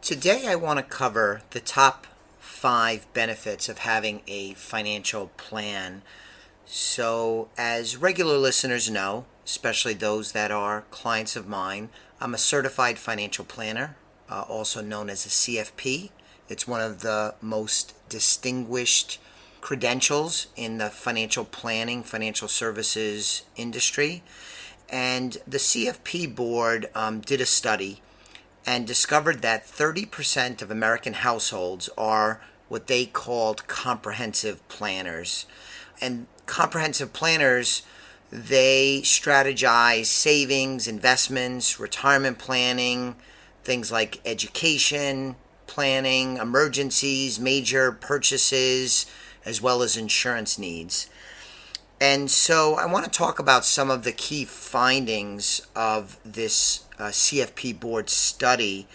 Today, I want to cover the top 5 benefits of having a financial plan. So, as regular listeners know, especially those that are clients of mine, I'm a certified financial planner, also known as a CFP. It's one of the most distinguished credentials in the financial planning, financial services industry. And the CFP board did a study and discovered that 30% of American households are what they called comprehensive planners. And comprehensive planners, they strategize savings, investments, retirement planning, things like education planning, emergencies, major purchases, as well as insurance needs. And so I want to talk about some of the key findings of this CFP board study.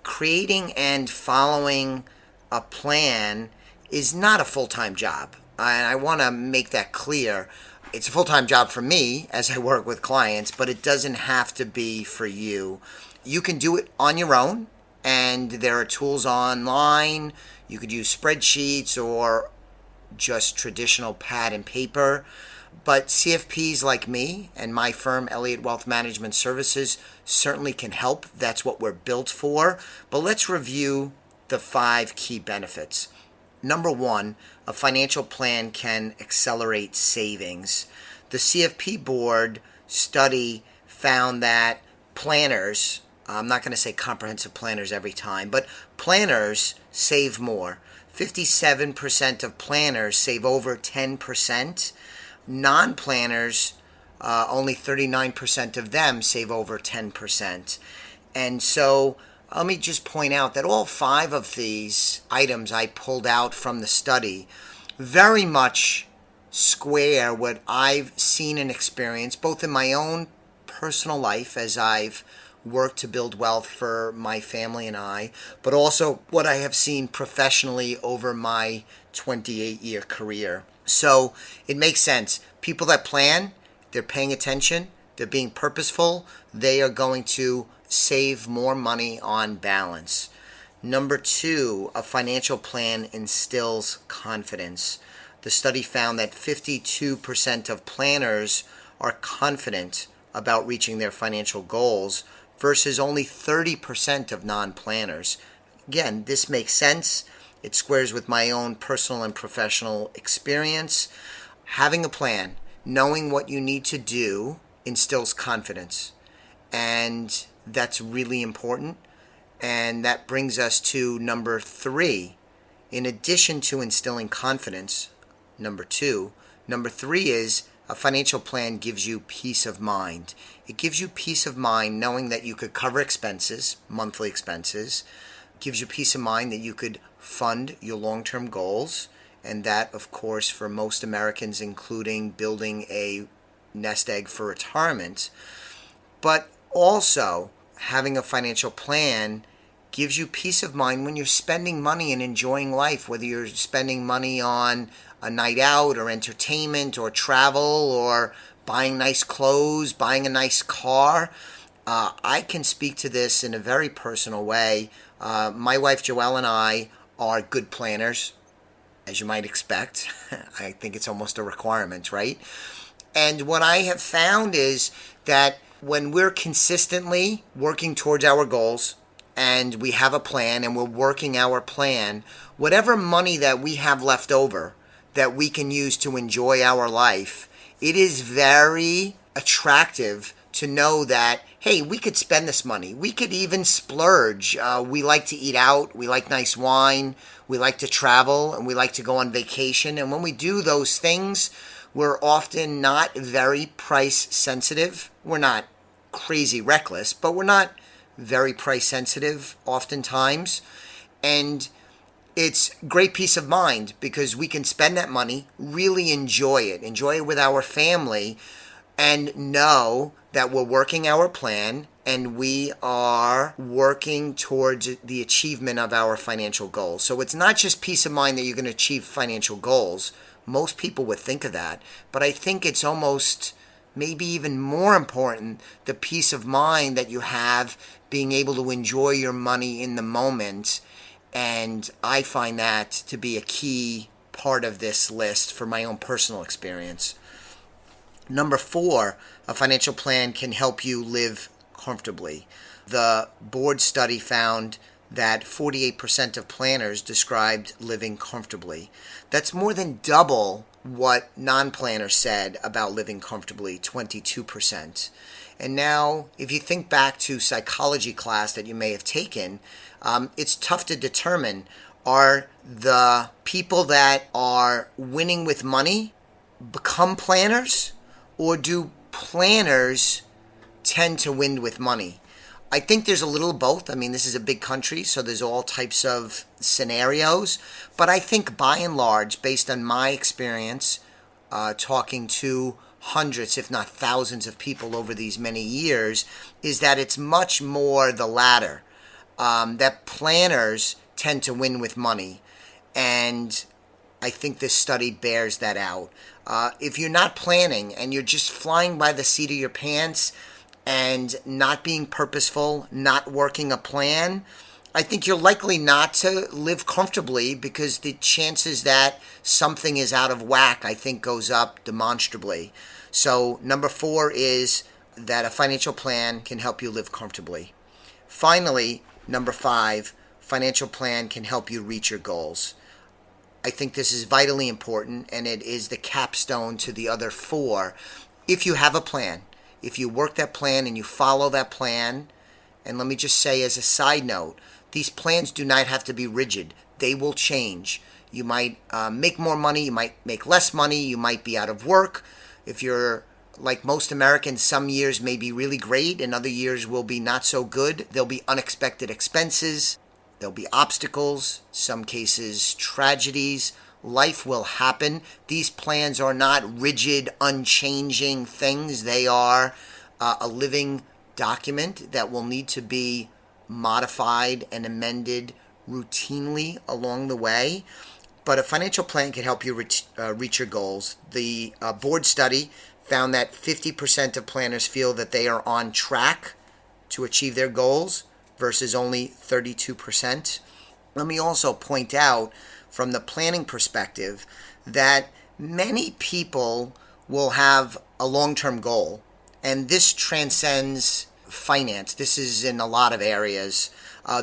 Creating and following a plan is not a full-time job. And I want to make that clear. It's a full-time job for me as I work with clients, but it doesn't have to be for you. You can do it on your own, and there are tools online. You could use spreadsheets or just traditional pad and paper. But CFPs like me and my firm, Osaic Wealth Management Services, certainly can help. That's what we're built for. But let's review the 5 key benefits. Number 1, a financial plan can accelerate savings. The CFP board study found that planners, I'm not going to say comprehensive planners every time, but planners save more. 57% of planners save over 10%. Non-planners, only 39% of them save over 10%. And so let me just point out that all 5 of these items I pulled out from the study very much square what I've seen and experienced, both in my own personal life as I've worked to build wealth for my family and I, but also what I have seen professionally over my 28-year career. So it makes sense. People that plan, they're paying attention, they're being purposeful, they are going to save more money on balance. Number 2, a financial plan instills confidence. The study found that 52% of planners are confident about reaching their financial goals versus only 30% of non-planners. Again, this makes sense. It squares with my own personal and professional experience. Having a plan, knowing what you need to do, instills confidence. And that's really important. And that brings us to number 3. In addition to instilling confidence, number 2, number 3 is a financial plan gives you peace of mind. It gives you peace of mind knowing that you could cover expenses, monthly expenses. It gives you peace of mind that you could fund your long-term goals. And that, of course, for most Americans, including building a nest egg for retirement. But also, having a financial plan gives you peace of mind when you're spending money and enjoying life, whether you're spending money on a night out or entertainment or travel or buying nice clothes, buying a nice car. I can speak to this in a very personal way. My wife Joelle and I are good planners, as you might expect. I think it's almost a requirement, right? And what I have found is that when we're consistently working towards our goals and we have a plan and we're working our plan, whatever money that we have left over that we can use to enjoy our life, it is very attractive to know that, hey, we could spend this money. We could even splurge. We like to eat out. We like nice wine. We like to travel, and we like to go on vacation. And when we do those things, we're often not very price sensitive. We're not crazy reckless, but we're not very price sensitive oftentimes. And it's great peace of mind because we can spend that money, really enjoy it with our family, and know that we're working our plan and we are working towards the achievement of our financial goals. So it's not just peace of mind that you're going to achieve financial goals. Most people would think of that, but I think it's almost maybe even more important, the peace of mind that you have being able to enjoy your money in the moment. And I find that to be a key part of this list for my own personal experience. Number 4, a financial plan can help you live comfortably. The board study found that 48% of planners described living comfortably. That's more than double what non-planners said about living comfortably, 22%. And now, if you think back to psychology class that you may have taken, it's tough to determine, are the people that are winning with money become planners, or do planners tend to win with money? I think there's a little of both. I mean, this is a big country, so there's all types of scenarios. But I think by and large, based on my experience, talking to hundreds, if not thousands of people over these many years, is that it's much more the latter, that planners tend to win with money. And I think this study bears that out. If you're not planning and you're just flying by the seat of your pants and not being purposeful, not working a plan, I think you're likely not to live comfortably, because the chances that something is out of whack, I think, goes up demonstrably. So number 4 is that a financial plan can help you live comfortably. Finally, number 5, financial plan can help you reach your goals. I think this is vitally important, and it is the capstone to the other 4. If you have a plan, if you work that plan and you follow that plan, and let me just say as a side note, these plans do not have to be rigid. They will change. You might make more money, you might make less money, you might be out of work. If you're like most Americans, some years may be really great and other years will be not so good. There'll be unexpected expenses. There'll be obstacles, some cases tragedies. Life will happen. These plans are not rigid, unchanging things. They are a living document that will need to be modified and amended routinely along the way. But a financial plan can help you reach your goals. The board study found that 50% of planners feel that they are on track to achieve their goals versus only 32%. Let me also point out, from the planning perspective, that many people will have a long-term goal, and this transcends finance. This is in a lot of areas.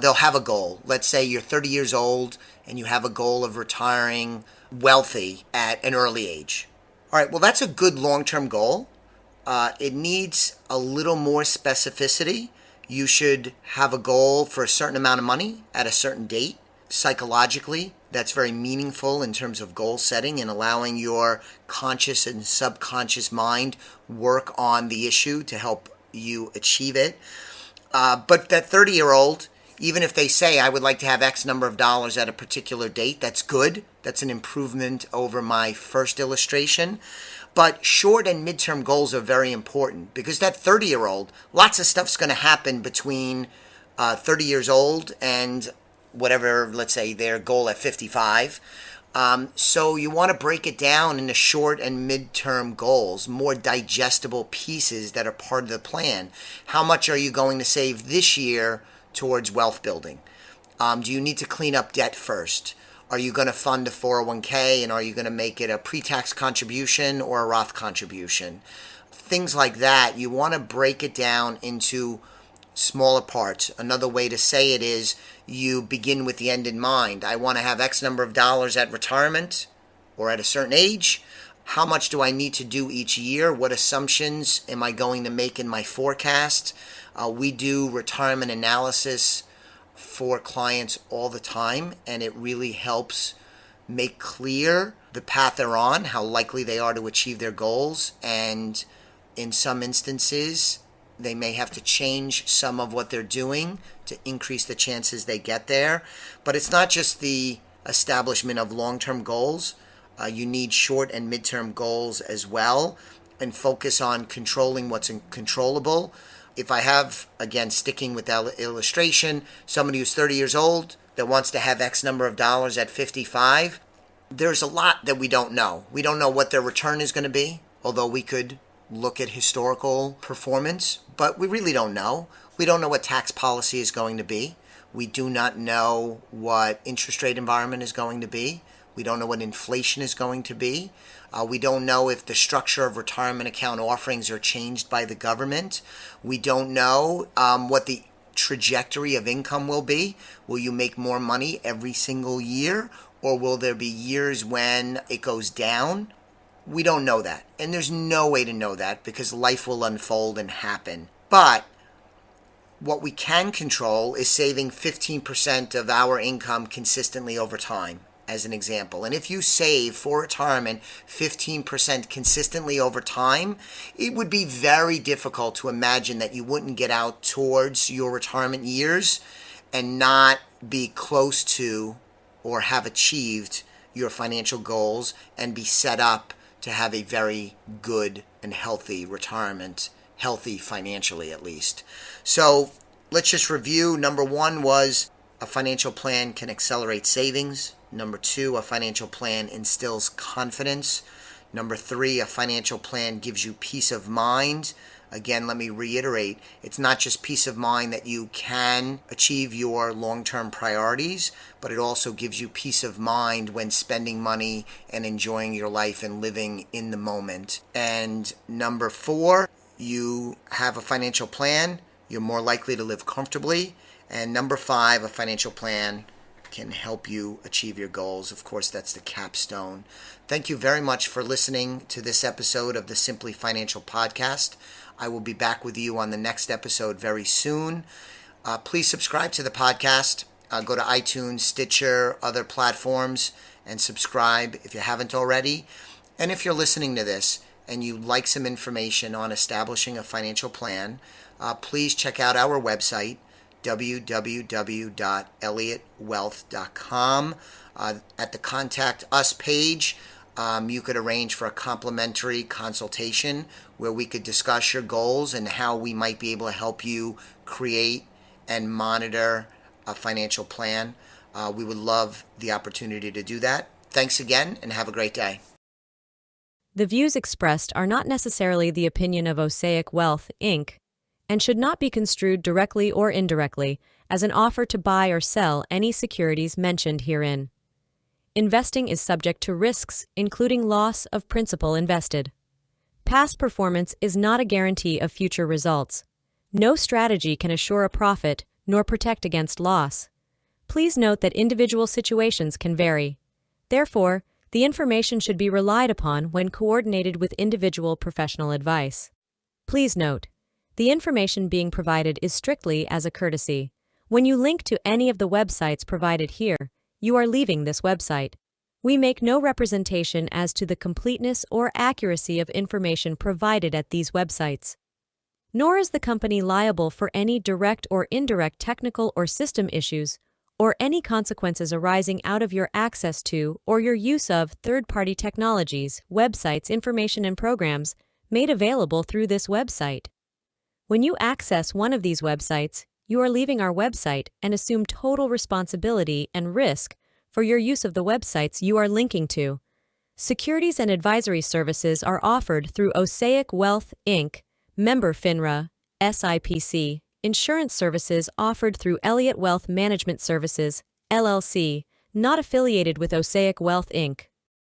They'll have a goal. Let's say you're 30 years old and you have a goal of retiring wealthy at an early age. All right, well, that's a good long-term goal. It needs a little more specificity. You should have a goal for a certain amount of money at a certain date. Psychologically, that's very meaningful in terms of goal setting and allowing your conscious and subconscious mind work on the issue to help you achieve it. But that 30-year-old, even if they say, I would like to have X number of dollars at a particular date, that's good. That's an improvement over my first illustration. But short and midterm goals are very important, because that 30-year-old, lots of stuff's going to happen between 30 years old and whatever, let's say, their goal at 55. So you want to break it down into short and midterm goals, more digestible pieces that are part of the plan. How much are you going to save this year towards wealth building? Do you need to clean up debt first? Are you going to fund a 401k, and are you going to make it a pre-tax contribution or a Roth contribution? Things like that. You want to break it down into smaller parts. Another way to say it is, you begin with the end in mind. I want to have X number of dollars at retirement or at a certain age. How much do I need to do each year? What assumptions am I going to make in my forecast? We do retirement analysis for clients all the time, and it really helps make clear the path they're on, how likely they are to achieve their goals, and in some instances, they may have to change some of what they're doing to increase the chances they get there. But it's not just the establishment of long-term goals. You need short and midterm goals as well, and focus on controlling what's controllable. If I have, again, sticking with that illustration, somebody who's 30 years old that wants to have X number of dollars at 55, there's a lot that we don't know. We don't know what their return is going to be, although we could look at historical performance, but we really don't know. We don't know what tax policy is going to be. We do not know what interest rate environment is going to be. We don't know what inflation is going to be. We don't know if the structure of retirement account offerings are changed by the government. We don't know what the trajectory of income will be. Will you make more money every single year, or will there be years when it goes down? We don't know that. And there's no way to know that because life will unfold and happen. But what we can control is saving 15% of our income consistently over time, as an example. And if you save for retirement 15% consistently over time, it would be very difficult to imagine that you wouldn't get out towards your retirement years and not be close to or have achieved your financial goals and be set up to have a very good and healthy retirement, healthy financially at least. So let's just review. Number one was a financial plan can accelerate savings. Number two, a financial plan instills confidence. Number three, a financial plan gives you peace of mind. Again, let me reiterate, it's not just peace of mind that you can achieve your long-term priorities, but it also gives you peace of mind when spending money and enjoying your life and living in the moment. And number four, you have a financial plan, you're more likely to live comfortably. And number five, a financial plan can help you achieve your goals. Of course, that's the capstone. Thank you very much for listening to this episode of the Simply Financial Podcast. I will be back with you on the next episode very soon. Please subscribe to the podcast. Go to iTunes, Stitcher, other platforms, and subscribe if you haven't already. And if you're listening to this and you'd like some information on establishing a financial plan, please check out our website, www.elliottwealth.com. At the Contact Us page, you could arrange for a complimentary consultation where we could discuss your goals and how we might be able to help you create and monitor a financial plan. We would love the opportunity to do that. Thanks again and have a great day. The views expressed are not necessarily the opinion of Osaic Wealth, Inc., and should not be construed directly or indirectly as an offer to buy or sell any securities mentioned herein. Investing is subject to risks, including loss of principal invested. Past performance is not a guarantee of future results. No strategy can assure a profit nor protect against loss. Please note that individual situations can vary. Therefore, the information should be relied upon when coordinated with individual professional advice. Please note, the information being provided is strictly as a courtesy. When you link to any of the websites provided here, you are leaving this website. We make no representation as to the completeness or accuracy of information provided at these websites. Nor is the company liable for any direct or indirect technical or system issues or any consequences arising out of your access to or your use of third-party technologies, websites, information, and programs made available through this website. When you access one of these websites, you are leaving our website and assume total responsibility and risk for your use of the websites you are linking to. Securities and advisory services are offered through Osaic Wealth, Inc., member FINRA, SIPC. Insurance services offered through Elliott Wealth Management Services, LLC, not affiliated with Osaic Wealth, Inc.